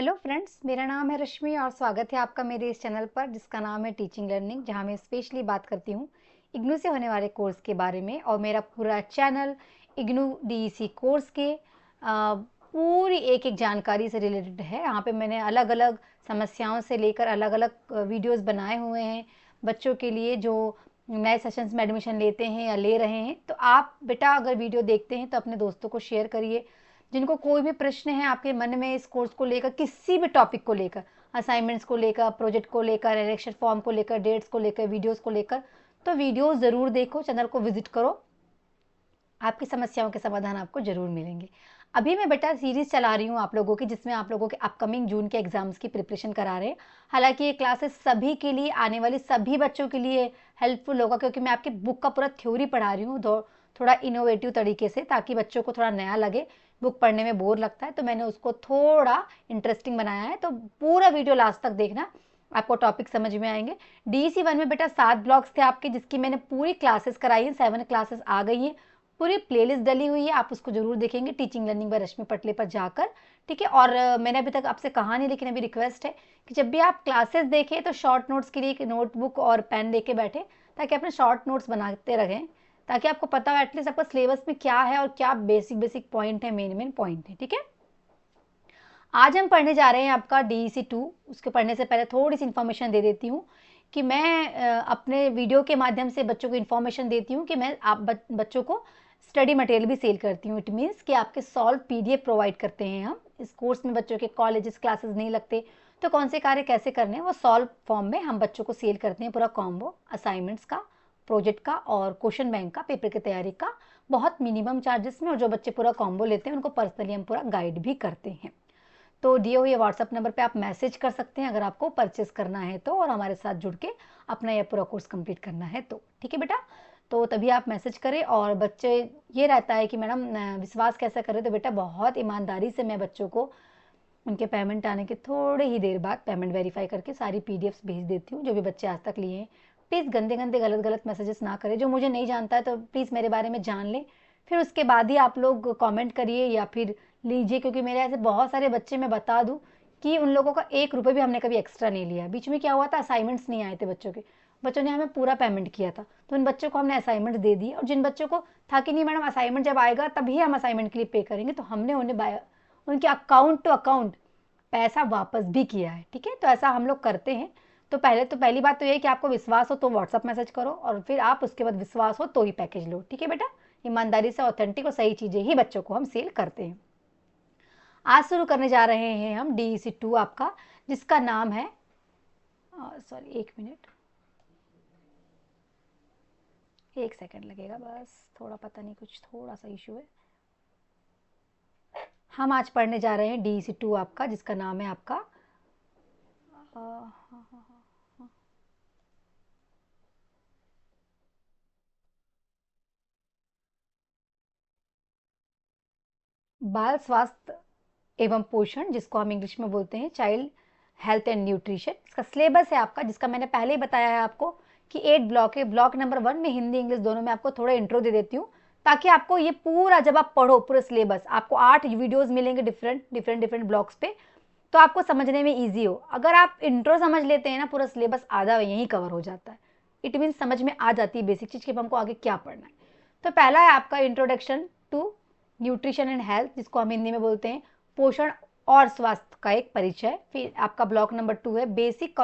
Hello friends, मेरा नाम है रश्मि और स्वागत है आपका मेरे इस चैनल पर जिसका नाम है टीचिंग लर्निंग, जहां मैं स्पेशली बात करती हूं इग्नू से होने वाले कोर्स के बारे में। और मेरा पूरा चैनल इग्नू डीईसी कोर्स के पूरी एक एक जानकारी से रिलेटेड है। यहाँ पे मैंने अलग अलग समस्याओं से लेकर अलग अलग वीडियोज़ बनाए हुए हैं बच्चों के लिए जो नए सेशंस में एडमिशन लेते हैं या ले रहे हैं। तो आप बेटा अगर वीडियो देखते हैं तो अपने दोस्तों को शेयर करिए। जिनको कोई भी प्रश्न है आपके मन में इस कोर्स को लेकर, किसी भी टॉपिक को लेकर, असाइनमेंट्स को लेकर, प्रोजेक्ट को लेकर, इलेक्शन फॉर्म को लेकर, डेट्स को लेकर, वीडियोस को लेकर, तो वीडियोस ज़रूर देखो, चैनल को विजिट करो। आपकी समस्याओं के समाधान आपको ज़रूर मिलेंगे। अभी मैं बेटा सीरीज़ चला रही हूँ आप लोगों की, जिसमें आप लोगों के अपकमिंग जून के एग्जाम्स की प्रिपरेशन करा रहे हैं। हालांकि ये क्लासेस सभी के लिए, आने वाली सभी बच्चों के लिए हेल्पफुल होगा, क्योंकि मैं आपकी बुक का पूरा थ्योरी पढ़ा रही हूँ थोड़ा इनोवेटिव तरीके से, ताकि बच्चों को थोड़ा नया लगे। बुक पढ़ने में बोर लगता है तो मैंने उसको थोड़ा इंटरेस्टिंग बनाया है। तो पूरा वीडियो लास्ट तक देखना, आपको टॉपिक समझ में आएंगे। डीईसी 1 में बेटा 7 ब्लॉक्स थे आपके, जिसकी मैंने पूरी क्लासेस कराई हैं। 7 क्लासेस आ गई हैं, पूरी प्लेलिस्ट डली हुई है, आप उसको जरूर देखेंगे टीचिंग लर्निंग बाय रश्मि पटले पर जाकर। ठीक है। और मैंने अभी तक आपसे कहा नहीं, लेकिन अभी रिक्वेस्ट है कि जब भी आप क्लासेस देखें तो शॉर्ट नोट्स के लिए एक नोटबुक और पेन लेके बैठे, ताकि अपने शॉर्ट नोट्स बनाते रहें, ताकि आपको पता हो एटलीस्ट आपका सिलेबस में क्या है और क्या बेसिक पॉइंट है, मेन पॉइंट है। ठीक है। आज हम पढ़ने जा रहे हैं आपका डीईसी 2। उसके पढ़ने से पहले थोड़ी सी इन्फॉर्मेशन दे देती हूँ कि मैं अपने वीडियो के माध्यम से बच्चों को इन्फॉर्मेशन देती हूँ कि मैं बच्चों को स्टडी मटेरियल भी सेल करती हूँ। इट मीन्स कि आपके सॉल्व पीडीएफ प्रोवाइड करते हैं हम। इस कोर्स में बच्चों के कॉलेजेस क्लासेस नहीं लगते, तो कौन से कार्य कैसे करने हैं वो सॉल्व फॉर्म में हम बच्चों को सेल करते हैं। पूरा कॉम्बो असाइनमेंट्स का, प्रोजेक्ट का और क्वेश्चन बैंक का, पेपर की तैयारी का, बहुत मिनिमम चार्जेस में। और जो बच्चे पूरा कॉम्बो लेते हैं उनको पर्सनली हम पूरा गाइड भी करते हैं। तो दिए हुए व्हाट्सअप नंबर पे आप मैसेज कर सकते हैं अगर आपको परचेस करना है तो, और हमारे साथ जुड़ के अपना यह पूरा कोर्स कंप्लीट करना है तो। ठीक है बेटा, तो तभी आप मैसेज करें। और बच्चे ये रहता है कि मैडम विश्वास कैसा करें, तो बेटा बहुत ईमानदारी से मैं बच्चों को उनके पेमेंट आने के थोड़े ही देर बाद पेमेंट वेरीफाई करके सारी पीडीएफ्स भेज देती हूँ, जो भी बच्चे आज तक लिए हैं। प्लीज़ गंदे गंदे गलत मैसेजेस ना करें। जो मुझे नहीं जानता है तो प्लीज़ मेरे बारे में जान लें, फिर उसके बाद ही आप लोग कमेंट करिए या फिर लीजिए। क्योंकि मेरे ऐसे बहुत सारे बच्चे, मैं बता दूं कि उन लोगों का 1 रुपये भी हमने कभी एक्स्ट्रा नहीं लिया। बीच में क्या हुआ था, असाइनमेंट्स नहीं आए थे बच्चों ने हमें पूरा पेमेंट किया था, तो उन बच्चों को हमने असाइनमेंट दे दिए। और जिन बच्चों को था कि नहीं मैडम असाइनमेंट जब आएगा तभी हम असाइनमेंट के लिए पे करेंगे, तो हमने उन्हें उनके अकाउंट टू अकाउंट पैसा वापस भी किया है। ठीक है, तो ऐसा हम लोग करते हैं। तो पहली बात तो ये है कि आपको विश्वास हो तो व्हाट्सअप मैसेज करो, और फिर आप उसके बाद विश्वास हो तो ही पैकेज लो। ठीक है बेटा, ईमानदारी से ऑथेंटिक और सही चीज़ें ही बच्चों को हम सेल करते हैं। आज शुरू करने जा रहे हैं हम डीईसी 2 आपका, जिसका नाम है, सॉरी 1 मिनट, 1 सेकंड लगेगा बस, थोड़ा पता नहीं कुछ थोड़ा सा इशू है। हम आज पढ़ने जा रहे हैं डीईसी 2 आपका, जिसका नाम है आपका बाल स्वास्थ्य एवं पोषण, जिसको हम इंग्लिश में बोलते हैं चाइल्ड हेल्थ एंड न्यूट्रिशन। इसका सिलेबस है आपका, जिसका मैंने पहले ही बताया है आपको कि 8 ब्लॉक है। ब्लॉक नंबर 1 में हिंदी इंग्लिश दोनों में आपको थोड़ा इंट्रो दे देती हूँ, ताकि आपको ये पूरा, जब आप पढ़ो पूरा सिलेबस, आपको 8 वीडियोस मिलेंगे डिफरेंट ब्लॉक्स पे, तो आपको समझने में ईजी हो। अगर आप इंट्रो समझ लेते हैं ना, पूरा सिलेबस आधा यहीं कवर हो जाता है। इट मीन समझ में आ जाती है बेसिक चीज़ कि हमको आगे क्या पढ़ना है। तो पहला है आपका introduction to nutrition and health, जिसको हम हिंदी में बोलते हैं पोषण और स्वास्थ्य का एक परिचय। फिर आपका ब्लॉक नंबर 2 है बेसिक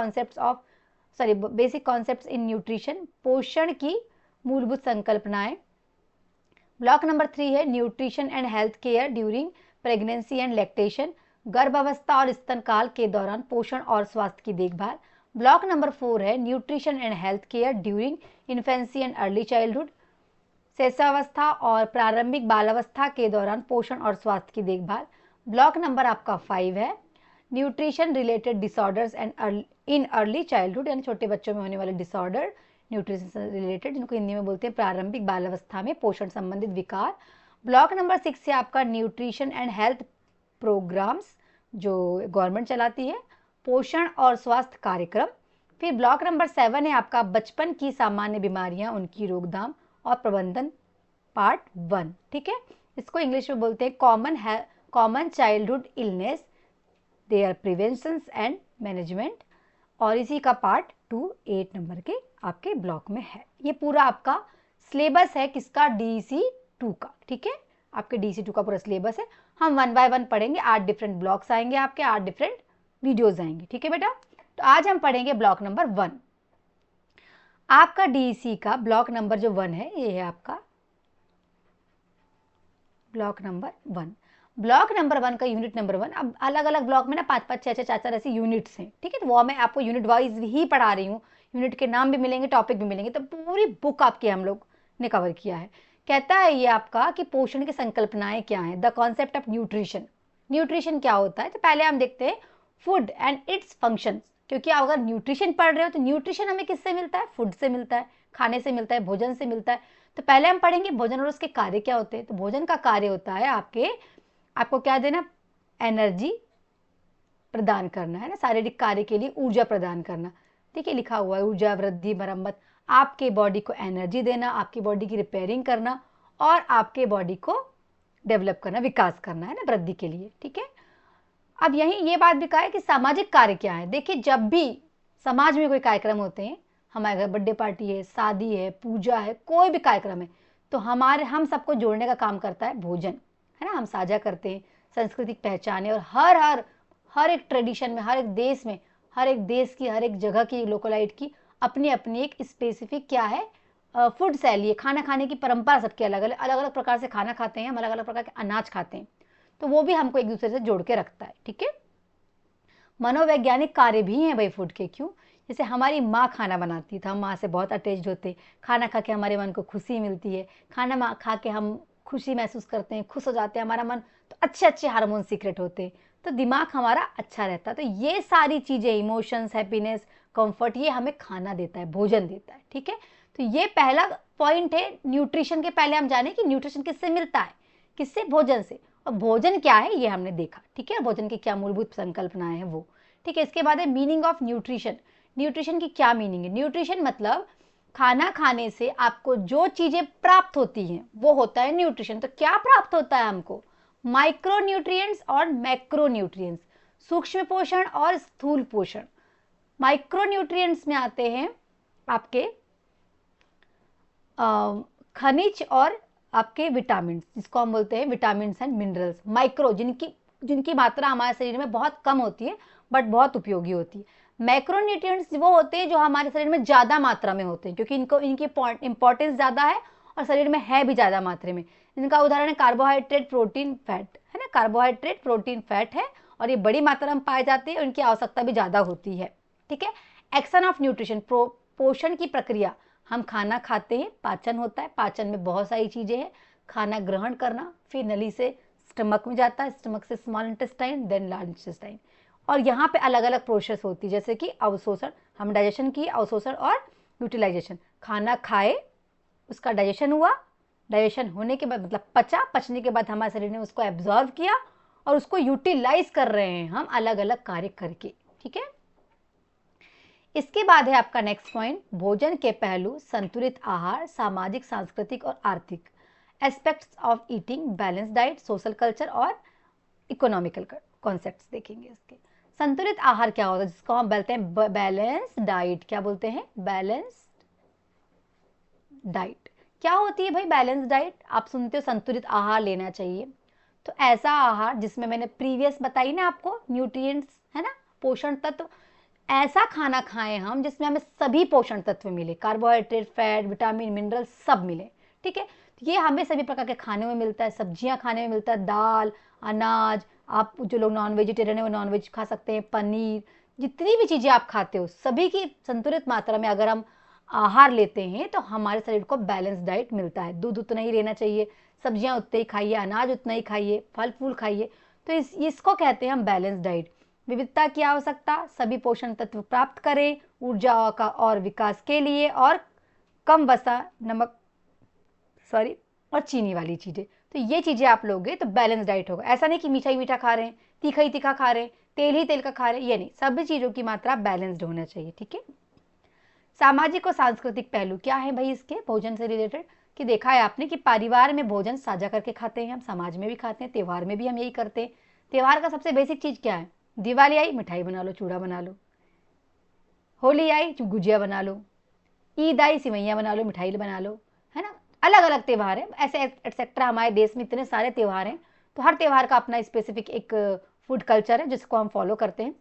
कॉन्सेप्ट्स इन न्यूट्रिशन, पोषण की मूलभूत संकल्पनाएं। ब्लॉक नंबर 3 है nutrition and health care during pregnancy and lactation, गर्भावस्था और स्तनकाल के दौरान पोषण और स्वास्थ्य की देखभाल। ब्लॉक नंबर 4 है nutrition and health care during infancy and early childhood, शैशवावस्था और प्रारंभिक बालावस्था के दौरान पोषण और स्वास्थ्य की देखभाल। ब्लॉक नंबर आपका 5 है nutrition related disorders and in early childhood, यानी छोटे बच्चों में होने वाले डिसऑर्डर न्यूट्रिशन से रिलेटेड, जिनको हिंदी में बोलते हैं प्रारंभिक बालावस्था में पोषण संबंधित विकार। ब्लॉक नंबर 6 है आपका न्यूट्रिशन एंड हेल्थ प्रोग्राम्स, जो गवर्नमेंट चलाती है, पोषण और स्वास्थ्य कार्यक्रम। फिर ब्लॉक नंबर 7 है आपका बचपन की सामान्य बीमारियां, उनकी रोकथाम और प्रबंधन, पार्ट 1। ठीक है, इसको इंग्लिश में बोलते हैं common childhood illness, their preventions and management, और इसी का पार्ट 2 8 नंबर के आपके ब्लॉक में है। ये पूरा आपका सिलेबस है किसका, DEC 2 का, ठीक है, आपके DEC 2 का पूरा सिलेबस है। हम 1 बाय 1 पढ़ेंगे, 8 डिफरेंट ब्लॉक्स आएंगे आपके, 8 डिफरेंट वीडियोज आएंगे, ठीक है बेटा। तो आज हम पढ़ेंगे ब्लॉक नंबर 1। आपका DEC का ब्लॉक नंबर जो 1 है, ये है आपका ब्लॉक नंबर 1। ब्लॉक नंबर 1 का यूनिट नंबर 1, अब अलग अलग ब्लॉक में ना 5-5 6-6 4-4 ऐसे यूनिट्स हैं, ठीक है, तो वो मैं आपको यूनिट वाइज ही पढ़ा रही हूँ, यूनिट के नाम भी मिलेंगे, टॉपिक भी मिलेंगे, तो पूरी बुक आपकी हम लोग ने कवर किया है। कहता है ये आपका कि पोषण की संकल्पनाएं क्या हैं, the concept of nutrition. Nutrition क्या होता है, तो पहले हम देखते हैं फूड एंड इट्स फंक्शंस, क्योंकि आप अगर न्यूट्रिशन पढ़ रहे हो तो न्यूट्रिशन हमें किससे मिलता है, फूड से मिलता है, खाने से मिलता है, भोजन से मिलता है। तो पहले हम पढ़ेंगे भोजन और उसके कार्य क्या होते हैं। तो भोजन का कार्य होता है आपको क्या देना, एनर्जी प्रदान करना है ना, शारीरिक कार्य के लिए ऊर्जा प्रदान करना, ठीक है, लिखा हुआ है ऊर्जा वृद्धि मरम्मत, आपके बॉडी को एनर्जी देना, आपकी बॉडी की रिपेयरिंग करना और आपके बॉडी को डेवलप करना, विकास करना है ना, वृद्धि के लिए, ठीक है। अब यही ये बात भी कहा है कि सामाजिक कार्य क्या है। देखिए जब भी समाज में कोई कार्यक्रम होते हैं, हमारे घर बर्थडे पार्टी है, शादी है, पूजा है, कोई भी कार्यक्रम है, तो हम सबको जोड़ने का काम करता है भोजन, है ना, हम साझा करते हैं सांस्कृतिक पहचान है। और हर एक ट्रेडिशन में, हर एक देश में, हर एक देश की, हर एक जगह की, लोकलाइट की अपनी अपनी एक स्पेसिफिक क्या है, फूड शैली है, खाना खाने की परंपरा सबके अलग अलग, अलग अलग प्रकार से खाना खाते हैं हम, अलग अलग प्रकार के अनाज खाते हैं, तो वो भी हमको एक दूसरे से जोड़ के रखता है, ठीक है। मनोवैज्ञानिक कार्य भी हैं भाई फूड के, क्यों, जैसे हमारी माँ खाना बनाती था, हम माँ से बहुत अटैच्ड होते, खाना खा के हमारे मन को खुशी मिलती है, खाना खा के हम खुशी महसूस करते हैं, खुश हो जाते हैं, हमारा मन, तो अच्छे अच्छे हार्मोन सीक्रेट होते हैं, तो दिमाग हमारा अच्छा रहता है। तो ये सारी चीज़ें, इमोशंस, हैप्पीनेस, कंफर्ट, ये हमें खाना देता है, भोजन देता है, ठीक है। तो ये पहला पॉइंट है न्यूट्रिशन के। पहले हम जाने कि न्यूट्रिशन किससे मिलता है, किससे, भोजन से। और भोजन क्या है ये हमने देखा, ठीक है, भोजन की क्या मूलभूत संकल्पनाएं हैं वो, ठीक है। इसके बाद है मीनिंग ऑफ न्यूट्रिशन। न्यूट्रिशन की क्या मीनिंग है, न्यूट्रिशन मतलब खाना खाने से आपको जो चीजें प्राप्त होती हैं वो होता है न्यूट्रिशन। तो क्या प्राप्त होता है हमको, माइक्रो न्यूट्रिएंट्स और मैक्रो न्यूट्रिएंट्स, सूक्ष्म पोषण और स्थूल पोषण। माइक्रो न्यूट्रिएंट्स में आते हैं आपके खनिज और आपके विटामिन, जिसको हम बोलते हैं विटामिन एंड मिनरल्स। माइक्रो जिनकी मात्रा हमारे शरीर में बहुत कम होती है बट बहुत उपयोगी होती है। मैक्रो न्यूट्रिएंट्स वो होते हैं जो हमारे शरीर में ज़्यादा मात्रा में होते हैं, क्योंकि इनकी इंपॉर्टेंस ज़्यादा है और शरीर में है भी ज़्यादा मात्रा में। इनका उदाहरण है कार्बोहाइड्रेट, प्रोटीन, फैट, है ना, कार्बोहाइड्रेट, प्रोटीन, फैट है और ये बड़ी मात्रा में पाए जाते हैं और इनकी आवश्यकता भी ज़्यादा होती है, ठीक है। एक्शन ऑफ न्यूट्रिशन, पोषण की प्रक्रिया, हम खाना खाते हैं, पाचन होता है, पाचन में बहुत सारी चीज़ें हैं, खाना ग्रहण करना, फिर नली से स्टमक में जाता है, स्टमक से small intestine, then large intestine, और यहाँ पे अलग अलग प्रोसेस होती है, जैसे कि अवशोषण, हम डाइजेशन की, अवशोषण और यूटिलाइजेशन। खाना खाए, उसका डाइजेशन हुआ, डाइजेशन होने के बाद मतलब पचा, पचने के बाद हमारे शरीर ने उसको एब्जॉर्व किया और उसको यूटिलाइज कर रहे हैं हम अलग अलग कार्य करके, ठीक है। इसके बाद है आपका नेक्स्ट पॉइंट, भोजन के पहलू, संतुलित आहार, सामाजिक, सांस्कृतिक और आर्थिक, aspects of eating, balance diet, social culture और इकोनॉमिकल कॉन्सेप्ट्स देखेंगे इसके। संतुलित आहार क्या होता है, जिसको हम बोलते हैं बैलेंस डाइट। क्या बोलते हैं, बैलेंस डाइट। क्या होती है भाई बैलेंस डाइट, आप सुनते हो संतुलित आहार लेना चाहिए, तो ऐसा आहार जिसमें मैंने प्रीवियस बताई ना आपको न्यूट्रिएंट्स, है ना, पोषण तत्व, ऐसा खाना खाएं हम जिसमें हमें सभी पोषण तत्व मिले, कार्बोहाइड्रेट, फैट, विटामिन, मिनरल सब मिले, ठीक है। ये हमें सभी प्रकार के खाने में मिलता है, सब्जियां खाने में मिलता है, दाल, अनाज, आप जो लोग नॉन वेजिटेरियन है वो नॉन वेज खा सकते हैं, पनीर, जितनी भी चीज़ें आप खाते हो सभी की संतुलित मात्रा में अगर हम आहार लेते हैं तो हमारे शरीर को बैलेंस डाइट मिलता है। दूध उतना ही लेना चाहिए, सब्जियां उतने ही खाइए, अनाज उतना ही खाइए, फल फूल खाइए, तो इसको कहते हैं हम बैलेंस डाइट। विविधता की आवश्यकता, सभी पोषण तत्व प्राप्त करें ऊर्जा का और विकास के लिए, और कम वसा, नमक और चीनी वाली चीज़ें, तो ये चीज़ें आप लोगे तो बैलेंस डाइट होगा। ऐसा नहीं कि मीठा ही मीठा खा रहे हैं, तीखा ही तीखा खा रहे हैं, तेल ही तेल का खा रहे हैं, ये नहीं, सभी चीज़ों की मात्रा बैलेंस्ड होना चाहिए, ठीक है। सामाजिक और सांस्कृतिक पहलू क्या है भाई इसके भोजन से रिलेटेड, कि देखा है आपने कि परिवार में भोजन साझा करके खाते हैं हम, समाज में भी खाते हैं, त्यौहार में भी हम यही करते हैं। त्यौहार का सबसे बेसिक चीज़ क्या है, दिवाली आई मिठाई बना लो, चूड़ा बना लो। होली आई गुजिया बना लो। ईद आई सिवैयाँ बना लो, मिठाई बना लो, है ना। अलग अलग त्यौहार है, ऐसे एक्सेट्रा। हमारे देश में इतने सारे त्यौहार हैं, तो हर त्यौहार का अपना स्पेसिफिक एक फूड कल्चर है जिसको हम फॉलो करते हैं।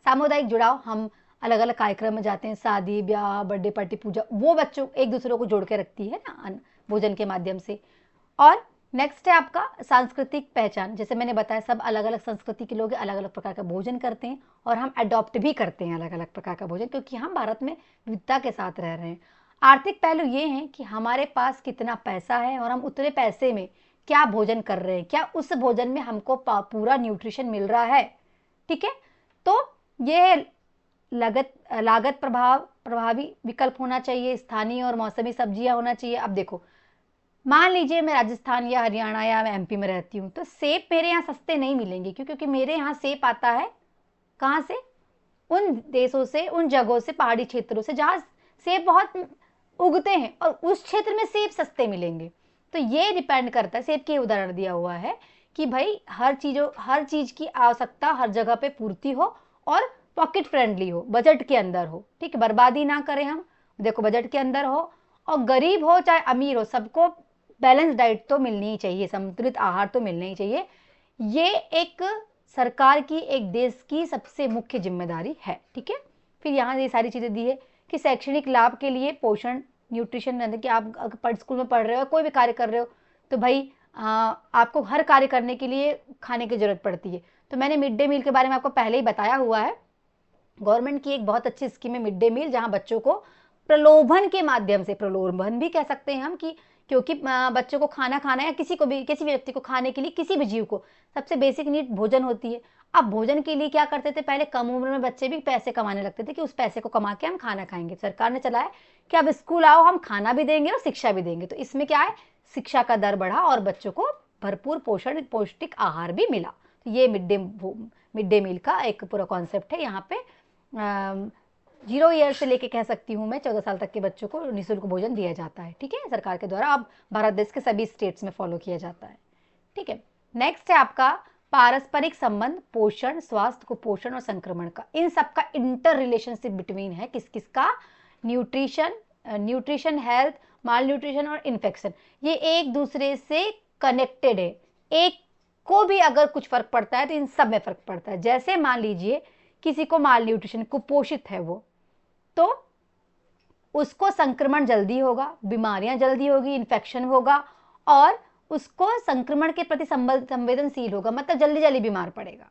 सामुदायिक जुड़ाव, हम अलग अलग कार्यक्रम में जाते हैं, शादी ब्याह बर्थडे पार्टी पूजा, वो बच्चों एक दूसरे को जोड़ के रखती है ना भोजन के माध्यम से। और नेक्स्ट है आपका सांस्कृतिक पहचान। जैसे मैंने बताया, सब अलग अलग संस्कृति के लोग अलग अलग प्रकार का भोजन करते हैं और हम अडॉप्ट भी करते हैं अलग अलग प्रकार का भोजन, क्योंकि हम भारत में विविधता के साथ रह रहे हैं। आर्थिक पहलू ये हैं कि हमारे पास कितना पैसा है और हम उतने पैसे में क्या भोजन कर रहे हैं, क्या उस भोजन में हमको पूरा न्यूट्रिशन मिल रहा है। ठीक है, तो ये लागत प्रभावी विकल्प होना चाहिए, स्थानीय और मौसमी सब्जियां होना चाहिए। अब देखो, मान लीजिए मैं राजस्थान या हरियाणा या मैं एमपी में रहती हूँ, तो सेब मेरे यहाँ सस्ते नहीं मिलेंगे, क्योंकि मेरे यहाँ सेब आता है कहाँ से, उन देशों से, उन जगहों से, पहाड़ी क्षेत्रों से जहाँ सेब बहुत उगते हैं और उस क्षेत्र में सेब सस्ते मिलेंगे। तो ये डिपेंड करता है, सेब के उदाहरण दिया हुआ है कि भाई हर चीज़ की आवश्यकता हर जगह पे पूर्ति हो और पॉकेट फ्रेंडली हो, बजट के अंदर हो। ठीक है, बर्बादी ना करें हम, देखो बजट के अंदर हो, और गरीब हो चाहे अमीर हो, सबको बैलेंस डाइट तो मिलनी ही चाहिए, संतुलित आहार तो मिलना ही चाहिए। ये एक सरकार की, एक देश की सबसे मुख्य जिम्मेदारी है। ठीक है, फिर यहाँ ये सारी चीज़ें दी है कि शैक्षणिक लाभ के लिए पोषण न्यूट्रिशन, यानी कि आप अगर स्कूल में पढ़ रहे हो, कोई भी कार्य कर रहे हो, तो भाई आपको हर कार्य करने के लिए खाने की जरूरत पड़ती है। तो मैंने मिड डे मील के बारे में आपको पहले ही बताया हुआ है। गवर्नमेंट की एक बहुत अच्छी स्कीम है मिड डे मील, जहाँ बच्चों को प्रलोभन के माध्यम से, प्रलोभन भी कह सकते हैं हम, कि क्योंकि बच्चों को खाना खाना है, किसी भी व्यक्ति को खाने के लिए, किसी भी जीव को सबसे बेसिक नीड भोजन होती है। अब भोजन के लिए क्या करते थे, पहले कम उम्र में बच्चे भी पैसे कमाने लगते थे कि उस पैसे को कमा के हम खाना खाएंगे। सरकार ने चलाया कि अब स्कूल आओ, हम खाना भी देंगे और शिक्षा भी देंगे। तो इसमें क्या है, शिक्षा का दर बढ़ा और बच्चों को भरपूर पौष्टिक आहार भी मिला। तो ये मिड डे मील का एक पूरा कॉन्सेप्ट है। यहाँ पे 0 ईयर से लेके कह सकती हूँ मैं 14 साल तक के बच्चों को निःशुल्क भोजन दिया जाता है। ठीक है, सरकार के द्वारा अब भारत देश के सभी स्टेट्स में फॉलो किया जाता है। ठीक है, नेक्स्ट है आपका पारस्परिक संबंध, पोषण, स्वास्थ्य, कुपोषण और संक्रमण का। इन सब का इंटर रिलेशनशिप बिटवीन है, किस किस का, न्यूट्रिशन, हेल्थ, माल न्यूट्रिशन और इन्फेक्शन। ये एक दूसरे से कनेक्टेड है, एक को भी अगर कुछ फर्क पड़ता है तो इन सब में फर्क पड़ता है। जैसे मान लीजिए किसी को माल न्यूट्रिशन, कुपोषित है वो, तो उसको संक्रमण जल्दी होगा, बीमारियां जल्दी होगी, इन्फेक्शन होगा और उसको संक्रमण के प्रति संवेदनशील होगा, मतलब जल्दी जल्दी बीमार पड़ेगा।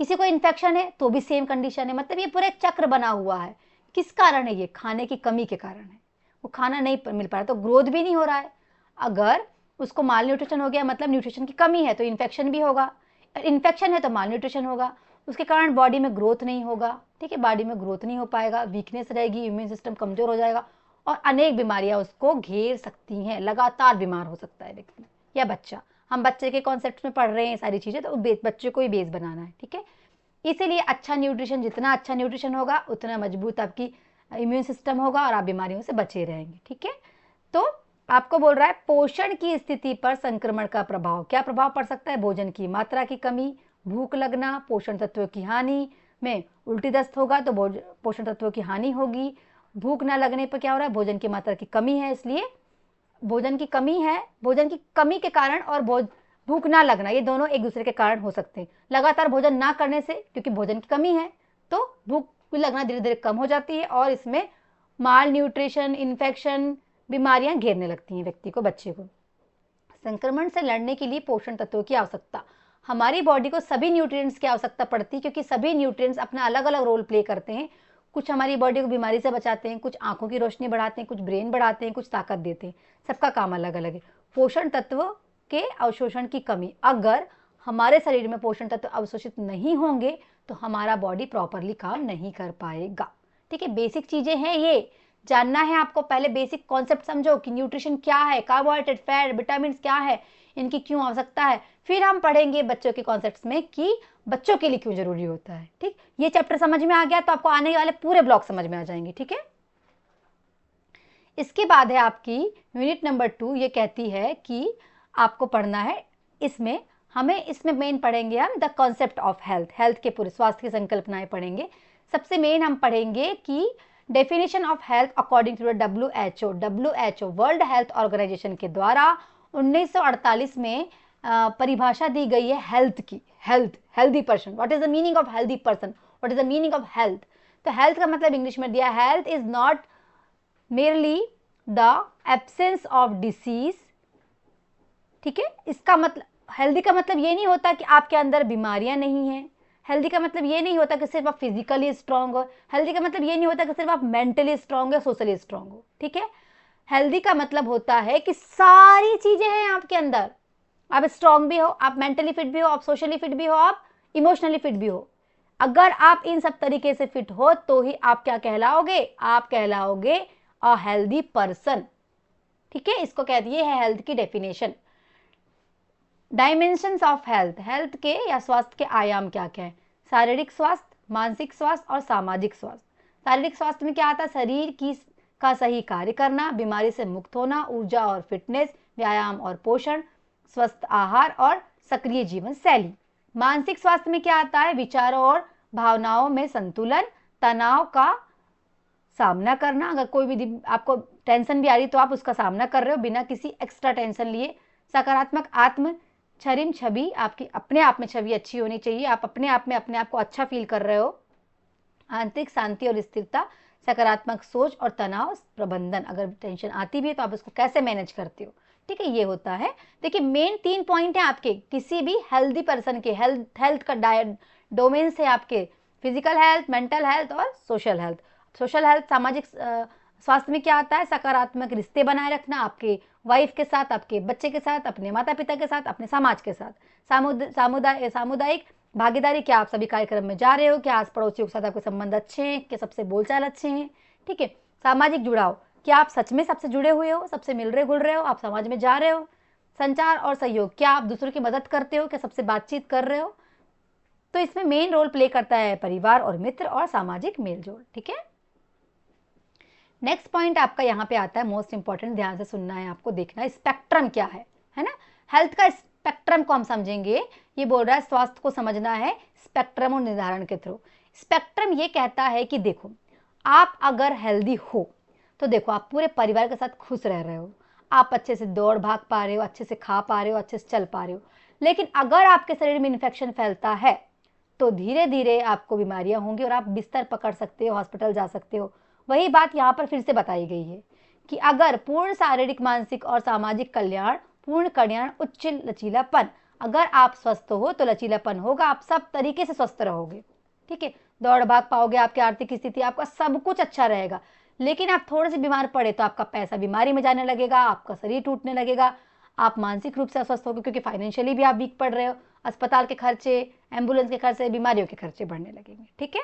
किसी को इन्फेक्शन है तो भी सेम कंडीशन है। मतलब ये पूरा एक चक्र बना हुआ है। किस कारण है ये, खाने की कमी के कारण है। वो खाना नहीं मिल पा रहा तो ग्रोथ भी नहीं हो रहा है। अगर उसको माल न्यूट्रिशन हो गया, मतलब न्यूट्रिशन की कमी है, तो इन्फेक्शन भी होगा, इन्फेक्शन है तो माल न्यूट्रिशन होगा, उसके कारण बॉडी में ग्रोथ नहीं होगा। ठीक है, बॉडी में ग्रोथ नहीं हो पाएगा, वीकनेस रहेगी, इम्यून सिस्टम कमजोर हो जाएगा और अनेक बीमारियां उसको घेर सकती हैं। लगातार बीमार हो सकता है व्यक्ति या बच्चा। हम बच्चे के कॉन्सेप्ट में पढ़ रहे हैं सारी चीज़ें, तो बच्चे को ही बेस बनाना है। ठीक है, इसीलिए अच्छा न्यूट्रिशन, जितना अच्छा न्यूट्रिशन होगा उतना मजबूत आपकी इम्यून सिस्टम होगा और आप बीमारियों से बचे रहेंगे। ठीक है, तो आपको बोल रहा है पोषण की स्थिति पर संक्रमण का प्रभाव। क्या प्रभाव पड़ सकता है, भोजन की मात्रा की कमी, भूख लगना, पोषण तत्वों की हानि में उल्टी दस्त होगा तो पोषण तत्वों की हानि होगी। भूख ना लगने पर क्या हो रहा है, भोजन की मात्रा की कमी है, इसलिए भोजन की कमी है, भोजन की कमी के कारण और भूख ना लगना, ये दोनों एक दूसरे के कारण हो सकते हैं। लगातार भोजन ना करने से, क्योंकि भोजन की कमी है, तो भूख भी लगना धीरे धीरे कम हो जाती है और इसमें माल न्यूट्रिशन, इन्फेक्शन, बीमारियां घेरने लगती हैं व्यक्ति को, बच्चे को। संक्रमण से लड़ने के लिए पोषण तत्वों की आवश्यकता, हमारी बॉडी को सभी न्यूट्रिएंट्स की आवश्यकता पड़ती है, क्योंकि सभी न्यूट्रिएंट्स अपना अलग अलग रोल प्ले करते हैं। कुछ हमारी बॉडी को बीमारी से बचाते हैं, कुछ आंखों की रोशनी बढ़ाते हैं, कुछ ब्रेन बढ़ाते हैं, कुछ ताकत देते हैं। सबका काम अलग अलग है। पोषण तत्व के अवशोषण की कमी, अगर हमारे शरीर में पोषण तत्व अवशोषित नहीं होंगे तो हमारा बॉडी प्रॉपरली काम नहीं कर पाएगा। ठीक है, बेसिक चीजें हैं, ये जानना है आपको। पहले बेसिक कॉन्सेप्ट समझो कि न्यूट्रिशन क्या है, कार्बोहाइड्रेट, फैट, विटामिन क्या है, इनकी क्यों आवश्यकता है। फिर हम पढ़ेंगे बच्चों के कॉन्सेप्ट्स में कि बच्चों के लिए क्यों जरूरी होता है। ठीक, ये चैप्टर समझ में आ गया तो आपको आने वाले पूरे ब्लॉक समझ में आ जाएंगे। ठीक है, इसके बाद है आपकी यूनिट नंबर 2। ये कहती है कि आपको पढ़ना है, इसमें हमें इसमें मेन पढ़ेंगे हम the concept of health, health के पूरे स्वास्थ्य की संकल्पनाएं पढ़ेंगे। सबसे मेन हम पढ़ेंगे कि definition of health according to WHO World Health Organization के द्वारा 1948 में परिभाषा दी गई है हेल्थ की। Healthy person, what is the meaning of healthy person, what is the meaning of health. तो हेल्थ का मतलब इंग्लिश में दिया, health is not merely the absence of disease. ठीक है, इसका मतलब हेल्दी का मतलब ये नहीं होता कि आपके अंदर बीमारियां नहीं हैं। हेल्दी का मतलब ये नहीं होता कि सिर्फ आप फिजिकली स्ट्रांग हो। हेल्दी का मतलब ये नहीं होता कि सिर्फ आप मेंटली स्ट्रांग हो, सोशली स्ट्रांग हो। ठीक है, हेल्दी का मतलब होता है कि सारी चीजें हैं आपके अंदर। आप स्ट्रांग भी हो, आप मेंटली फिट भी हो, आप सोशली फिट भी हो, आप इमोशनली फिट भी हो। अगर आप इन सब तरीके से फिट हो तो ही आप क्या कहलाओगे, आप कहलाओगे अ हेल्दी पर्सन। ठीक है, इसको कहते हैं हेल्थ की definition. Dimensions of health, health के या स्वास्थ्य के आयाम क्या क्या है? शारीरिक स्वास्थ्य, मानसिक स्वास्थ्य और सामाजिक स्वास्थ्य। शारीरिक स्वास्थ्य में क्या आता है? शरीर का सही कार्य करना, बीमारी से मुक्त होना, ऊर्जा और फिटनेस, व्यायाम और पोषण, स्वस्थ आहार और सक्रिय जीवन शैली। मानसिक स्वास्थ्य में क्या आता है? विचारों और भावनाओं में संतुलन, तनाव का सामना करना। अगर कोई भी आपको टेंशन भी आ रही तो आप उसका सामना कर रहे हो बिना किसी एक्स्ट्रा टेंशन लिए। सकारात्मक आत्म छवि, आपकी अपने आप में छवि अच्छी होनी चाहिए, आप अपने आप में अपने आप को अच्छा फील कर रहे हो। आंतरिक शांति और स्थिरता, सकारात्मक सोच और तनाव प्रबंधन, अगर टेंशन आती भी है तो आप उसको कैसे मैनेज करते हो। ठीक है, ये होता है। देखिए मेन 3 पॉइंट है आपके किसी भी हेल्दी पर्सन के। हेल्थ का डोमेन है आपके फिजिकल हेल्थ, मेंटल हेल्थ और सोशल हेल्थ। सोशल हेल्थ, सामाजिक स्वास्थ्य में क्या आता है? सकारात्मक रिश्ते बनाए रखना आपके वाइफ के साथ, आपके बच्चे के साथ, अपने माता पिता के साथ, अपने समाज के साथ। सामुदायिक भागीदारी, क्या आप सभी कार्यक्रम में जा रहे हो, क्या आस पड़ोसियों के साथ आपके संबंध अच्छे हैं, क्या सबसे बोलचाल अच्छे हैं। ठीक है, सामाजिक जुड़ाव, क्या आप सच में सबसे जुड़े हुए हो, सबसे मिल रहे घुल रहे हो, आप समाज में जा रहे हो। संचार और सहयोग, क्या आप दूसरों की मदद करते हो, क्या सबसे बातचीत कर रहे हो। तो इसमें मेन रोल प्ले करता है परिवार और मित्र और सामाजिक मेलजोल। ठीक है, नेक्स्ट पॉइंट आपका यहाँ पे आता है, मोस्ट इंपॉर्टेंट, ध्यान से सुनना है आपको, देखना है स्पेक्ट्रम क्या है ना। हेल्थ का स्पेक्ट्रम को हम समझेंगे। ये बोल रहा है स्वास्थ्य को समझना है स्पेक्ट्रम और निर्धारण के थ्रू। स्पेक्ट्रम ये कहता है कि देखो, आप अगर हेल्दी हो तो देखो आप पूरे परिवार के साथ खुश रह रहे हो, आप अच्छे से दौड़ भाग पा रहे हो, अच्छे से खा पा रहे हो, अच्छे से चल पा रहे हो। लेकिन अगर आपके शरीर में इन्फेक्शन फैलता है तो धीरे धीरे आपको बीमारियां होंगी और आप बिस्तर पकड़ सकते हो, हॉस्पिटल जा सकते हो। वही बात यहाँ पर फिर से बताई गई है कि अगर पूर्ण शारीरिक, मानसिक और सामाजिक कल्याण, पूर्ण कल्याण, उच्च लचीलापन, अगर आप स्वस्थ हो तो लचीलापन होगा, आप सब तरीके से स्वस्थ रहोगे। ठीक है, दौड़ भाग पाओगे, आपकी आर्थिक स्थिति, आपका सब कुछ अच्छा रहेगा। लेकिन आप थोड़े से बीमार पड़े तो आपका पैसा बीमारी में जाने लगेगा, आपका शरीर टूटने लगेगा, आप मानसिक रूप से अस्वस्थ होगे क्योंकि फाइनेंशियली भी आप वीक पड़ रहे हो। अस्पताल के खर्चे, एम्बुलेंस के खर्चे, बीमारियों के खर्चे बढ़ने लगेंगे। ठीक है,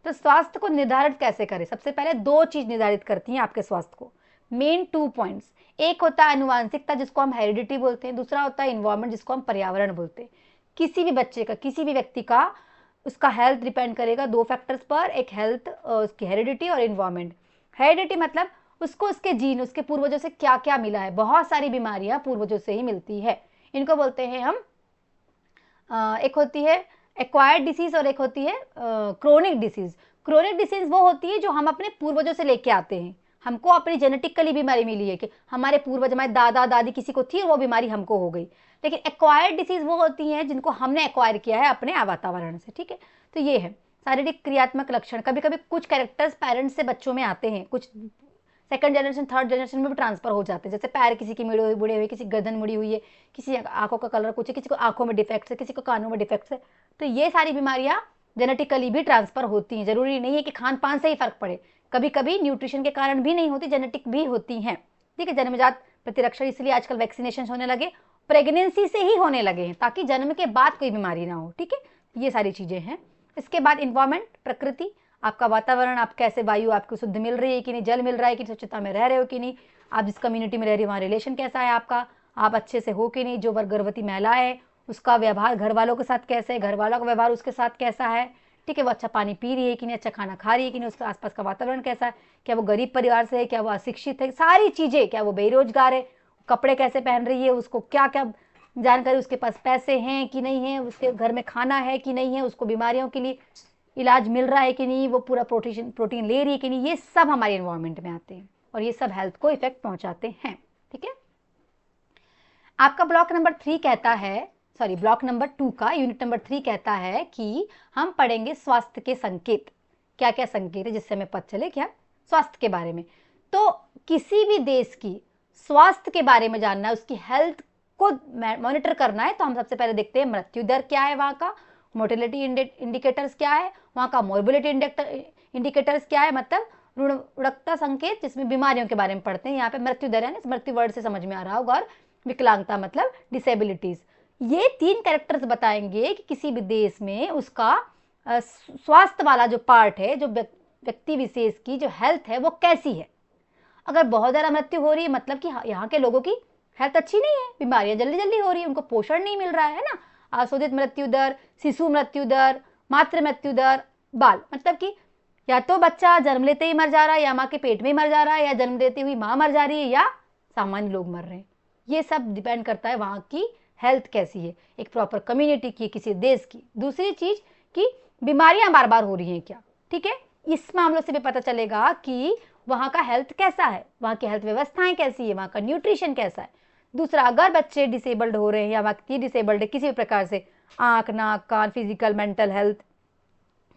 तो स्वास्थ्य को निर्धारित कैसे करें? सबसे पहले 2 चीज निर्धारित करती हैं आपके स्वास्थ्य को, मेन 2 पॉइंट्स। एक होता है अनुवांशिकता जिसको हम हेरिडिटी बोलते हैं, दूसरा होता है इन्वायरमेंट जिसको हम पर्यावरण बोलते हैं। किसी भी बच्चे का, किसी भी व्यक्ति का, उसका हेल्थ डिपेंड करेगा 2 फैक्टर्स पर, एक हेल्थ, उसकी हेरिडिटी और इन्वायरमेंट। हेरिडिटी मतलब उसको उसके जीन, उसके पूर्वजों से क्या क्या मिला है। बहुत सारी बीमारियां पूर्वजों से ही मिलती है, इनको बोलते हैं हम, एक होती है एक्वायर्ड डिसीज और एक होती है क्रोनिक डिसीज। क्रोनिक डिसीज वो होती है जो हम अपने पूर्वजों से लेके आते हैं, हमको अपनी जेनेटिकली बीमारी मिली है कि हमारे पूर्वज, हमारे दादा दादी किसी को थी और वो बीमारी हमको हो गई। लेकिन एक्वायर्ड डिसीज वो होती हैं जिनको हमने एक्वायर किया है अपने वातावरण से। ठीक है, तो ये है शारीरिक क्रियात्मक लक्षण। कभी कभी कुछ कैरेक्टर्स पेरेंट्स से बच्चों में आते हैं, कुछ सेकंड जनरेशन, थर्ड जनरेशन में भी ट्रांसफर हो जाते हैं। जैसे पैर किसी की मुड़े हुए, किसी गर्दन मुड़ी हुई है, किसी आंखों का कलर कुछ है, किसी को आंखों में डिफेक्ट्स है, किसी को कानों में डिफेक्ट्स है। तो ये सारी बीमारियां जेनेटिकली भी ट्रांसफर होती हैं। जरूरी नहीं है कि खान पान से ही फर्क पड़े, कभी कभी न्यूट्रिशन के कारण भी नहीं होती, जेनेटिक भी होती हैं। ठीक है, जन्मजात प्रतिरक्षण, इसलिए आजकल वैक्सीनेशन होने लगे, प्रेगनेंसी से ही होने लगे हैं ताकि जन्म के बाद कोई बीमारी ना हो। ठीक है, ये सारी चीजें हैं। इसके बाद इन्वायरमेंट, प्रकृति, आपका वातावरण, आप कैसे, वायु आपको शुद्ध मिल रही है कि नहीं, जल मिल रहा है कि स्वच्छता में रह रहे हो कि नहीं, आप जिस कम्युनिटी में रह रही हो वहाँ रिलेशन कैसा है आपका, आप अच्छे से हो कि नहीं। जो गर्भवती महिला है उसका व्यवहार घर वालों के साथ कैसे है, घर वालों का व्यवहार उसके साथ कैसा है। ठीक है, वो अच्छा पानी पी रही है कि नहीं, अच्छा खाना खा रही है कि नहीं, उसके आसपास का वातावरण कैसा है, क्या वो गरीब परिवार से है, क्या वो अशिक्षित है, सारी चीज़ें, क्या वो बेरोजगार है, कपड़े कैसे पहन रही है, उसको क्या क्या जानकारी, उसके पास पैसे हैं कि नहीं है, उसके घर में खाना है कि नहीं है, उसको बीमारियों के लिए इलाज मिल रहा है कि नहीं, वो पूरा प्रोटीन ले रही है कि नहीं, ये सब हमारे एनवायरनमेंट में आते हैं और ये सब हेल्थ को इफेक्ट पहुंचाते हैं। ठीक है, आपका ब्लॉक नंबर 3 कहता है, सॉरी ब्लॉक नंबर 2 का यूनिट नंबर 3 कहता है कि हम पढ़ेंगे स्वास्थ्य के संकेत। क्या क्या संकेत है जिससे हमें पता चले क्या स्वास्थ्य के बारे में। तो किसी भी देश की स्वास्थ्य के बारे में जानना है, उसकी हेल्थ को मॉनिटर करना है, तो हम सबसे पहले देखते हैं मृत्यु दर क्या है, वहाँ का मोर्टेलिटी इंडिकेटर्स क्या है, वहाँ का मोर्बिलिटी इंडिकेटर्स क्या है, मतलब ऋणता संकेत जिसमें बीमारियों के बारे में पढ़ते हैं। यहाँ पे मृत्यु दर है, मृत्यु वर्ड से समझ में आ रहा होगा, और विकलांगता मतलब डिसेबिलिटीज। ये 3 कैरेक्टर्स बताएंगे कि किसी भी देश में उसका स्वास्थ्य वाला जो पार्ट है, जो व्यक्ति विशेष की जो हेल्थ है वो कैसी है। अगर बहुत ज़्यादा मृत्यु हो रही है मतलब कि यहाँ के लोगों की हेल्थ अच्छी नहीं है, बीमारियां जल्दी जल्दी हो रही है, उनको पोषण नहीं मिल रहा है ना। आशोधित मृत्यु दर, शिशु मृत्यु दर, मातृ मृत्यु दर, बाल मतलब कि या तो बच्चा जन्म लेते ही मर जा रहा है, या माँ के पेट में ही मर जा रहा है, या जन्म देती हुई माँ मर जा रही है, या सामान्य लोग मर रहे हैं। ये सब डिपेंड करता है वहाँ की हेल्थ कैसी है, एक प्रॉपर कम्युनिटी की, किसी देश की। दूसरी चीज कि बीमारियां बार बार हो रही हैं क्या। ठीक है, इस मामलों से भी पता चलेगा कि वहाँ का हेल्थ कैसा है, वहाँ की हेल्थ व्यवस्थाएं कैसी है, वहाँ का न्यूट्रिशन कैसा है। दूसरा, अगर बच्चे डिसेबल्ड हो रहे हैं या व्यक्ति डिसेबल्ड है किसी भी प्रकार से, आंख, नाक, कान, physical, mental health,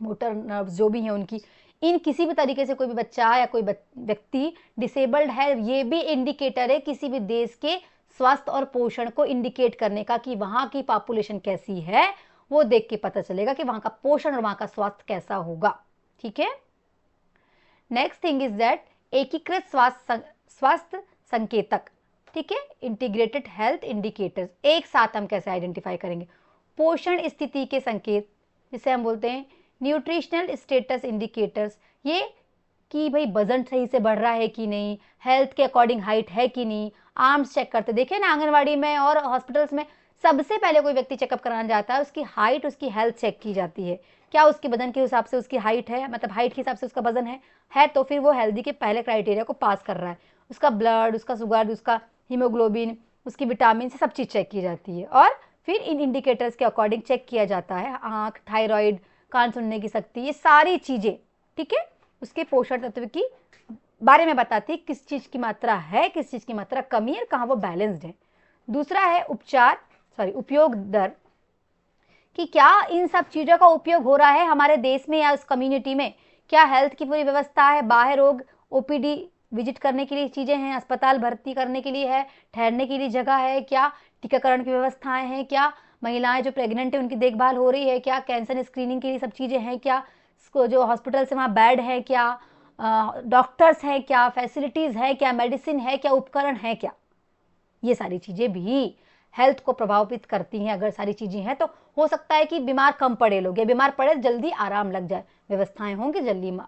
motor nerves जो भी हैं उनकी, इन किसी भी तरीके से कोई भी बच्चा या कोई व्यक्ति डिसेबल्ड है, ये भी इंडिकेटर है किसी भी देश के स्वास्थ्य और पोषण को इंडिकेट करने का कि वहाँ की पॉपुलेशन कैसी है। वो देख के पता चलेगा कि वहाँ का पोषण और वहाँ का स्वास्थ्य कैसा होगा। ठीक है, नेक्स्ट थिंग इज दैट एकीकृत स्वास्थ्य संकेतक। ठीक है, इंटीग्रेटेड हेल्थ इंडिकेटर्स, एक साथ हम कैसे आइडेंटिफाई करेंगे। पोषण स्थिति के संकेत जिसे हम बोलते हैं न्यूट्रिशनल स्टेटस इंडिकेटर्स, ये कि भाई वजन सही से बढ़ रहा है कि नहीं, हेल्थ के अकॉर्डिंग हाइट है कि नहीं, आर्म्स चेक करते। देखिए ना, आंगनवाड़ी में और हॉस्पिटल्स में सबसे पहले कोई व्यक्ति चेकअप कराने जाता है, उसकी हाइट, उसकी हेल्थ चेक की जाती है। क्या उसके वजन के हिसाब से उसकी हाइट है, मतलब हाइट के हिसाब से उसका वजन है तो फिर वो हेल्दी के पहले क्राइटेरिया को पास कर रहा है। उसका ब्लड, उसका शुगर, उसका हीमोग्लोबिन, उसकी विटामिन से सब चीज़ चेक की जाती है, और फिर इन इंडिकेटर्स के अकॉर्डिंग चेक किया जाता है आँख, थायराइड, कान सुनने की शक्ति, ये सारी चीज़ें। ठीक है, उसके पोषण तत्व की बारे में बताती है, किस चीज़ की मात्रा है, किस चीज़ की मात्रा कमी है, कहाँ वो बैलेंस्ड है। दूसरा है उपयोग दर, कि क्या इन सब चीज़ों का उपयोग हो रहा है हमारे देश में या उस कम्युनिटी में। क्या हेल्थ की पूरी व्यवस्था है, बाहर रोग ओपीडी विजिट करने के लिए चीज़ें हैं, अस्पताल भर्ती करने के लिए है, ठहरने के लिए जगह है, क्या टीकाकरण की व्यवस्थाएं हैं, क्या महिलाएं जो प्रेग्नेंट है उनकी देखभाल हो रही है, क्या कैंसर स्क्रीनिंग के लिए सब चीज़ें हैं, क्या जो हॉस्पिटल से वहाँ बेड है, क्या डॉक्टर्स हैं, क्या फैसिलिटीज़ है, क्या मेडिसिन है, क्या उपकरण है, क्या ये सारी चीज़ें भी हेल्थ को प्रभावित करती हैं। अगर सारी चीज़ें हैं तो हो सकता है कि बीमार कम पड़े लोग, या बीमार पड़े जल्दी आराम लग जाए, व्यवस्थाएं होंगी जल्दी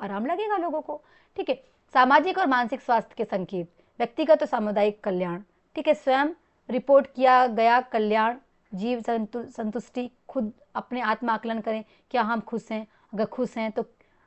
आराम लगेगा लोगों को। ठीक है, सामाजिक और मानसिक स्वास्थ्य के संकेत, व्यक्तिगत और सामुदायिक कल्याण। ठीक है, स्वयं रिपोर्ट किया गया कल्याण, जीव संतुष्टि, खुद अपने आत्म आकलन करें, क्या हम खुश हैं, अगर खुश हैं तो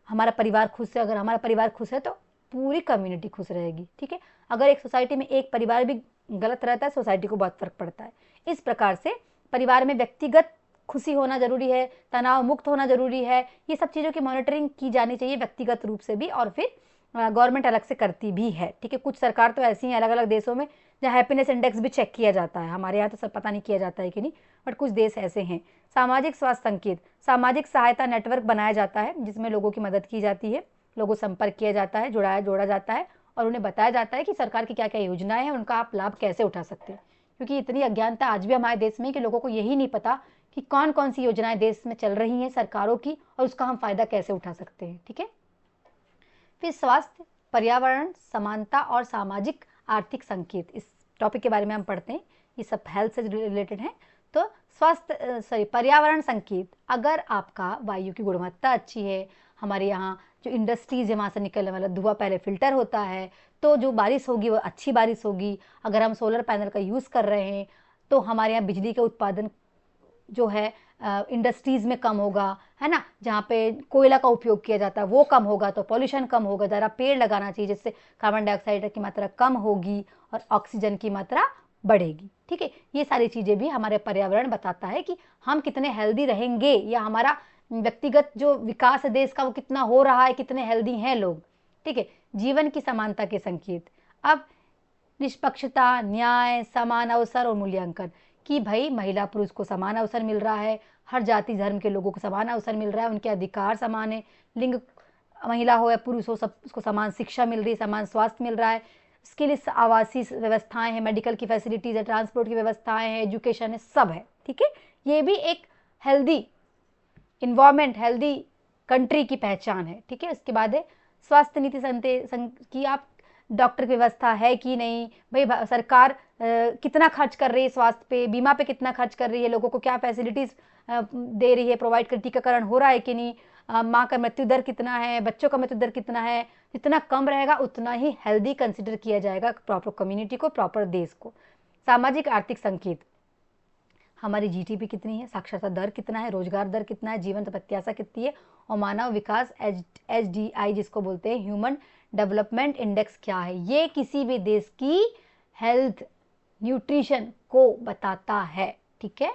हमारा परिवार खुश है, अगर हमारा परिवार खुश है तो पूरी कम्युनिटी खुश रहेगी। ठीक है, अगर एक सोसाइटी में एक परिवार भी गलत रहता है, सोसाइटी को बहुत फर्क पड़ता है। इस प्रकार से परिवार में व्यक्तिगत खुशी होना जरूरी है, तनाव मुक्त होना जरूरी है, ये सब चीज़ों की मॉनिटरिंग की जानी चाहिए व्यक्तिगत रूप से भी, और फिर गवर्नमेंट अलग से करती भी है। ठीक है, कुछ सरकार तो ऐसी हैं अलग अलग देशों में जहाँ हैप्पीनेस इंडेक्स भी चेक किया जाता है, हमारे यहाँ तो सब पता नहीं किया जाता है कि नहीं, बट कुछ देश ऐसे हैं। सामाजिक स्वास्थ्य संकेत, सामाजिक सहायता नेटवर्क बनाया जाता है जिसमें लोगों की मदद की जाती है, लोगों संपर्क किया जाता है, जोड़ा जाता है, और उन्हें बताया जाता है कि सरकार की क्या क्या योजनाएं हैं, उनका आप लाभ कैसे उठा सकते हैं। क्योंकि इतनी अज्ञानता आज भी हमारे देश में कि लोगों को यही नहीं पता कि कौन कौन सी योजनाएं देश में चल रही हैं सरकारों की, और उसका हम फायदा कैसे उठा सकते हैं। ठीक है, फिर स्वास्थ्य, पर्यावरण, समानता और सामाजिक आर्थिक संकेत, इस टॉपिक के बारे में हम पढ़ते हैं, ये सब हेल्थ से रिलेटेड हैं। तो पर्यावरण संकेत, अगर आपका वायु की गुणवत्ता अच्छी है, हमारे यहाँ जो इंडस्ट्रीज है वहाँ से निकलने वाला धुआं पहले फिल्टर होता है, तो जो बारिश होगी वो अच्छी बारिश होगी। अगर हम सोलर पैनल का यूज़ कर रहे हैं तो हमारे यहाँ बिजली का उत्पादन जो है इंडस्ट्रीज़ में कम होगा, है ना, जहाँ पे कोयला का उपयोग किया जाता है वो कम होगा, तो पॉल्यूशन कम होगा। ज़रा पेड़ लगाना चाहिए जिससे कार्बन डाइऑक्साइड की मात्रा कम होगी और ऑक्सीजन की मात्रा बढ़ेगी। ठीक है, ये सारी चीज़ें भी हमारे पर्यावरण बताता है कि हम कितने हेल्दी रहेंगे, या हमारा व्यक्तिगत जो विकास है देश का वो कितना हो रहा है, कितने हेल्दी हैं लोग। ठीक है, जीवन की समानता के संकेत। अब निष्पक्षता, न्याय, समान अवसर और मूल्यांकन, कि भाई महिला पुरुष को समान अवसर मिल रहा है, हर जाति धर्म के लोगों को समान अवसर मिल रहा है, उनके अधिकार समान है, लिंग महिला हो या पुरुष हो सब उसको समान शिक्षा मिल रही है, समान स्वास्थ्य मिल रहा है, उसके लिए आवासीय व्यवस्थाएं हैं, मेडिकल की फैसिलिटीज़ है, ट्रांसपोर्ट की व्यवस्थाएं हैं, एजुकेशन है, सब है। ठीक है, ये भी एक हेल्दी इन्वायरमेंट, हेल्दी कंट्री की पहचान है। ठीक है, उसके बाद है स्वास्थ्य नीति कि आप डॉक्टर की व्यवस्था है कि नहीं, भाई सरकार कितना खर्च कर रही है स्वास्थ्य पे, बीमा पे कितना खर्च कर रही है, लोगों को क्या फैसिलिटीज़ दे रही है, प्रोवाइड कर, टीकाकरण हो रहा है कि नहीं, माँ का मृत्यु दर कितना है, बच्चों का मृत्यु दर कितना है। जितना कम रहेगा उतना ही हेल्दी कंसिडर किया जाएगा प्रॉपर कम्युनिटी को, प्रॉपर देश को। सामाजिक आर्थिक संकेत, हमारी जीडीपी कितनी है, साक्षरता दर कितना है, रोजगार दर कितना है, जीवन प्रत्याशा कितनी है, और मानव विकास HDI जिसको बोलते हैं ह्यूमन डेवलपमेंट इंडेक्स क्या है। ये किसी भी देश की हेल्थ न्यूट्रिशन को बताता है। ठीक है,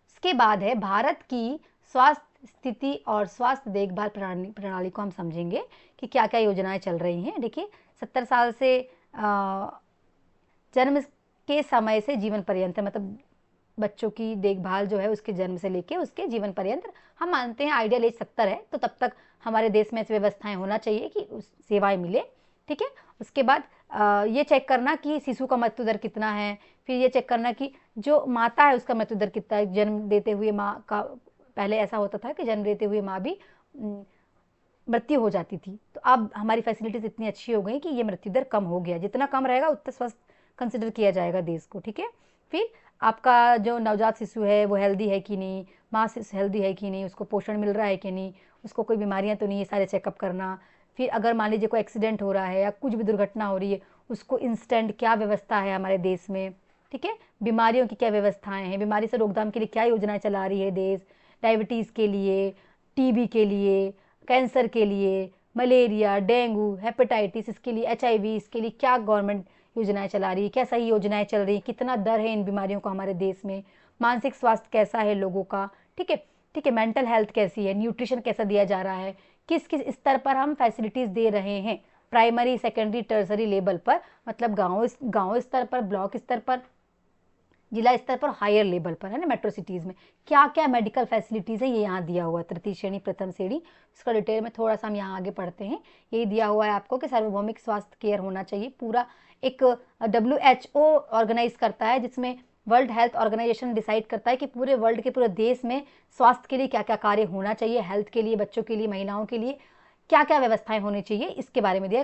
इसके बाद है भारत की स्वास्थ्य स्थिति और स्वास्थ्य देखभाल प्रणाली को हम समझेंगे कि क्या क्या योजनाएं चल रही हैं। देखिए 70 साल से जन्म के समय से जीवन पर्यंत, मतलब बच्चों की देखभाल जो है उसके जन्म से लेके उसके जीवन पर्यंत, हम मानते हैं आइडियल एज 70 है, तो तब तक हमारे देश में ऐसी व्यवस्थाएं होना चाहिए कि उस सेवाएं मिले। ठीक है, उसके बाद ये चेक करना कि शिशु का मृत्यु दर कितना है, फिर ये चेक करना कि जो माता है उसका मृत्यु दर कितना है, जन्म देते हुए माँ का, पहले ऐसा होता था कि जन्म देते हुए माँ भी मृत्यु हो जाती थी, तो अब हमारी फैसिलिटीज़ इतनी अच्छी हो गई कि ये मृत्यु दर कम हो गया, जितना कम रहेगा उतना स्वस्थ कंसिडर किया जाएगा देश को। ठीक है, फिर आपका जो नवजात शिशु है वो हेल्दी है कि नहीं, माँ हेल्दी है कि नहीं, उसको पोषण मिल रहा है कि नहीं, उसको कोई बीमारियां तो नहीं, ये सारे चेकअप करना। फिर अगर मान लीजिए कोई एक्सीडेंट हो रहा है या कुछ भी दुर्घटना हो रही है, उसको इंस्टेंट क्या व्यवस्था है हमारे देश में। ठीक है, बीमारियों की क्या व्यवस्थाएं हैं, बीमारी से रोकथाम के लिए क्या योजनाएं चला रही है देश, डायबिटीज़ के लिए, टीबी के लिए, कैंसर के लिए, मलेरिया, डेंगू, हेपेटाइटिस, इसके लिए HIV, इसके लिए क्या गवर्नमेंट योजनाएं चला रही है, क्या सही योजनाएं चल रही है, कितना दर है इन बीमारियों का हमारे देश में, मानसिक स्वास्थ्य कैसा है लोगों का। ठीक है, ठीक है, मेंटल हेल्थ कैसी है, न्यूट्रिशन कैसा दिया जा रहा है, किस किस स्तर पर हम फैसिलिटीज़ दे रहे हैं, प्राइमरी सेकेंडरी टर्सरी लेवल पर, मतलब गाँव स्तर पर, ब्लॉक स्तर पर, जिला स्तर पर, हायर लेवल पर, है ना, मेट्रो सिटीज़ में क्या क्या मेडिकल फैसिलिटीज़ है ये यहाँ दिया हुआ है, तृतीय श्रेणी, प्रथम श्रेणी, इसका डिटेल में थोड़ा सा हम यहाँ आगे पढ़ते हैं। यही दिया हुआ है आपको कि सार्वभौमिक स्वास्थ्य केयर होना चाहिए, पूरा एक WHO ऑर्गेनाइज करता है, जिसमें वर्ल्ड हेल्थ ऑर्गेनाइजेशन डिसाइड करता है कि पूरे वर्ल्ड के, पूरे देश में स्वास्थ्य के लिए क्या क्या कार्य होना चाहिए, हेल्थ के लिए, बच्चों के लिए, महिलाओं के लिए क्या क्या व्यवस्थाएं होनी चाहिए, इसके बारे में दिया।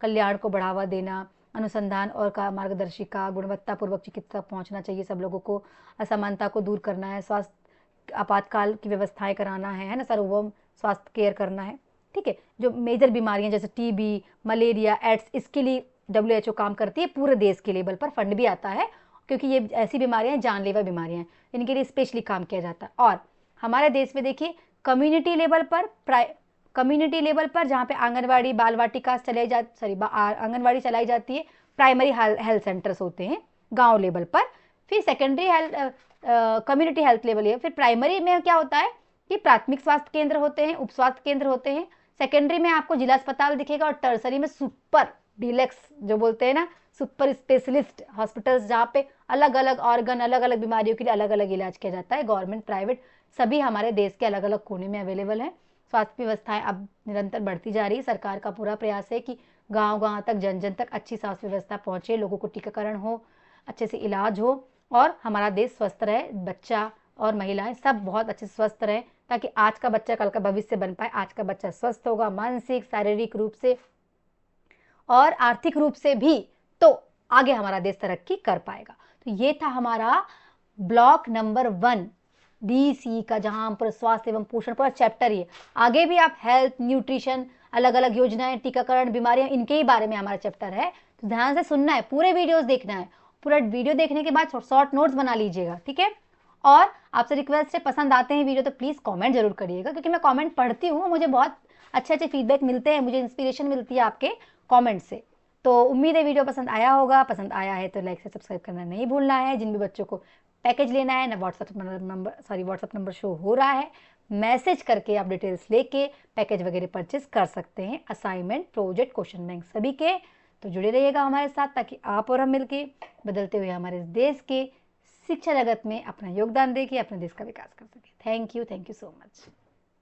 कल्याण को बढ़ावा देना, अनुसंधान और का मार्गदर्शिका, गुणवत्तापूर्वक चिकित्सा पहुंचना चाहिए सब लोगों को, असमानता को दूर करना है, स्वास्थ्य आपातकाल की व्यवस्थाएं कराना है ना, सार्वभौम स्वास्थ्य केयर करना है। ठीक है, जो मेजर बीमारियां जैसे TB, मलेरिया, एड्स, इसके लिए WHO काम करती है, पूरे देश के लेवल पर फंड भी आता है, क्योंकि ये ऐसी बीमारियां जानलेवा बीमारियां हैं, इनके लिए स्पेशली काम किया जाता है। और हमारे देश में देखिए कम्युनिटी लेवल पर जहाँ पे आंगनवाड़ी, बाल वाटिका आंगनवाड़ी चलाई जाती है, प्राइमरी हेल्थ सेंटर्स होते हैं गांव लेवल पर, फिर सेकेंडरी कम्युनिटी हेल्थ लेवल है, फिर प्राइमरी में क्या होता है कि प्राथमिक स्वास्थ्य केंद्र होते हैं, उप स्वास्थ्य केंद्र होते हैं, सेकेंडरी में आपको जिला अस्पताल दिखेगा, और टर्सरी में सुपर डिलक्स जो बोलते हैं ना, सुपर स्पेशलिस्ट हॉस्पिटल्स, जहाँ पे अलग अलग ऑर्गन, अलग अलग बीमारियों के लिए अलग अलग इलाज किया जाता है, गवर्नमेंट प्राइवेट सभी हमारे देश के अलग अलग कोने में अवेलेबल है। स्वास्थ्य व्यवस्थाएं अब निरंतर बढ़ती जा रही है, सरकार का पूरा प्रयास है कि गांव-गांव तक, जन जन तक अच्छी स्वास्थ्य व्यवस्था पहुंचे, लोगों को टीकाकरण हो, अच्छे से इलाज हो, और हमारा देश स्वस्थ रहे, बच्चा और महिलाएं सब बहुत अच्छे से स्वस्थ रहें, ताकि आज का बच्चा कल का भविष्य बन पाए। आज का बच्चा स्वस्थ होगा मानसिक, शारीरिक रूप से और आर्थिक रूप से भी, तो आगे हमारा देश तरक्की कर पाएगा। तो ये था हमारा ब्लॉक नंबर 1 DC का, जहां पर स्वास्थ्य एवं पोषण पूरा चैप्टर ही है। आगे भी आप हेल्थ, न्यूट्रिशन, अलग अलग योजनाएं, टीकाकरण, बीमारियां, इनके ही बारे में हमारा चैप्टर है, तो ध्यान से सुनना है, पूरे वीडियोस देखना है, पूरा वीडियो देखने के बाद शॉर्ट नोट्स बना लीजिएगा। ठीक है, और आपसे रिक्वेस्ट है, पसंद आते हैं वीडियो तो प्लीज़ कमेंट जरूर करिएगा, क्योंकि मैं कमेंट पढ़ती हूँ, मुझे बहुत अच्छे अच्छे फीडबैक मिलते हैं, मुझे इंस्पिरेशन मिलती है आपके कमेंट से। तो उम्मीद है वीडियो पसंद आया होगा। पसंद आया है तो लाइक से सब्सक्राइब करना नहीं भूलना है। जिन भी बच्चों को पैकेज लेना है ना, व्हाट्सअप नंबर शो हो रहा है, मैसेज करके आप डिटेल्स लेके पैकेज वगैरह परचेज कर सकते हैं। असाइनमेंट, प्रोजेक्ट, क्वेश्चन बैंक सभी के। तो जुड़े रहिएगा हमारे साथ ताकि आप और हम मिलके बदलते हुए हमारे देश के शिक्षा जगत में अपना योगदान देके अपने देश का विकास कर सकें। Thank you so much.